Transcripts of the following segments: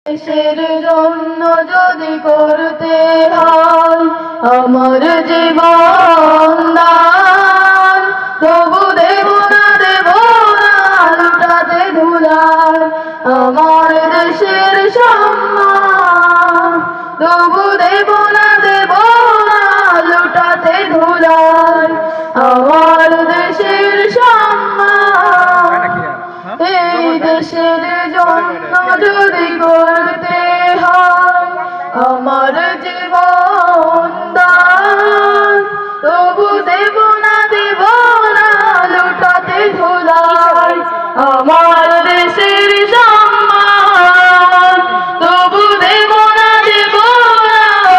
দেশের জন্য যদি করতে হয় আমার জীবন দান, তবু দেব না লুটাতে ধুলার আমার দেশের সম্মান, তবু দেব না লুটাতে ধুলার আমার দেশের সম্মান। এই দেশের জন্য যদি করতে হয় আমার জীবন দান, তবু দেব না লুটাতে ধুলায় আমার দেশের সম্মান, তবু দেব না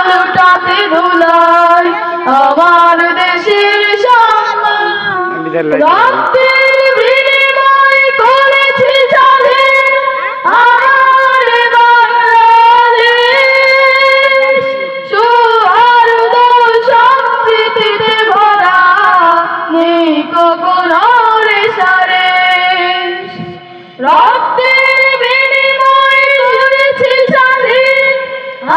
লুটাতে ধুলায় আমার দেশের সম্মান। রক্তের বিনিময় করেছি স্বাধীন আমার বাংলাদেশ, সৌহার্দ্য সম্প্রীতিতে ভরা নেই কোনো রেশারেশ। রক্তের বিনিময় করেছি স্বাধীন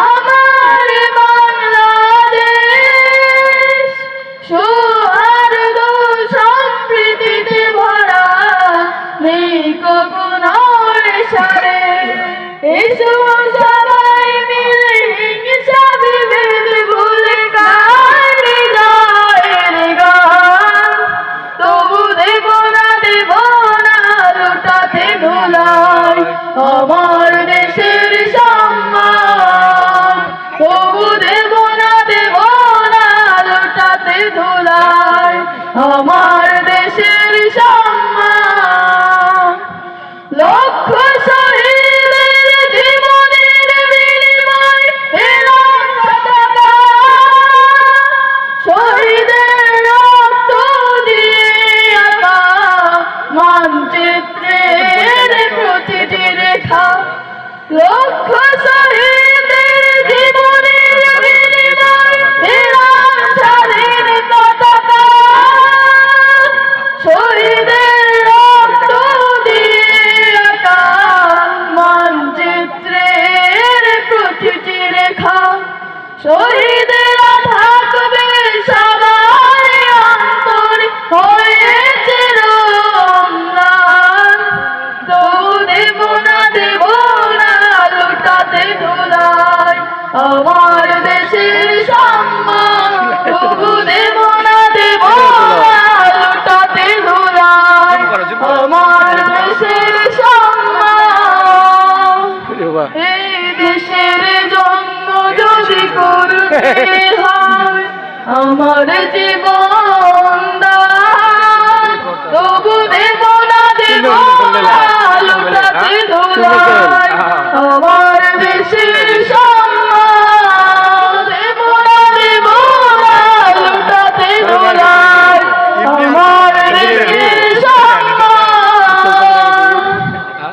আমার বাংলাদেশ, সৌহার্দ্য সম্প্রীতিতে ভরা নেই কোনো রেশারেশ। এসো সবাই মিলে হিংসা বিভেদ ভুলে গাই হৃদয়ের গান, তবু দেব না লুটাতে ধুলায় আমার দেশের সম্মান, তবু দেব না লুটাতে ধুলায় আমার দেশের সম্মান। লক্ষ শহীদের জীবনের বিনিময় পেলাম পতাকা, শহীদের রক্ত দিয়ে আঁকা মানচিত্রের প্রতিটি রেখা। লক্ষ শহীদের জীবনের বিনিময় পেলাম স্বাধীন পতাকা, শহীদের রক্ত দিয়ে আঁকা মানচিত্রের প্রতিটি রেখা। শহীদেরা থাকবে সবার অন্তরে হয়েছে রমজান, তবু দেব না লুটাতে ধুলায় আমার দেশের সম্মান, তবু দেব না লুটাতে ধুলায় আমার দেশের সম্মান। এই দেশের জন্য যদি করতে হয় আমার জীবন দান, তবু দেব না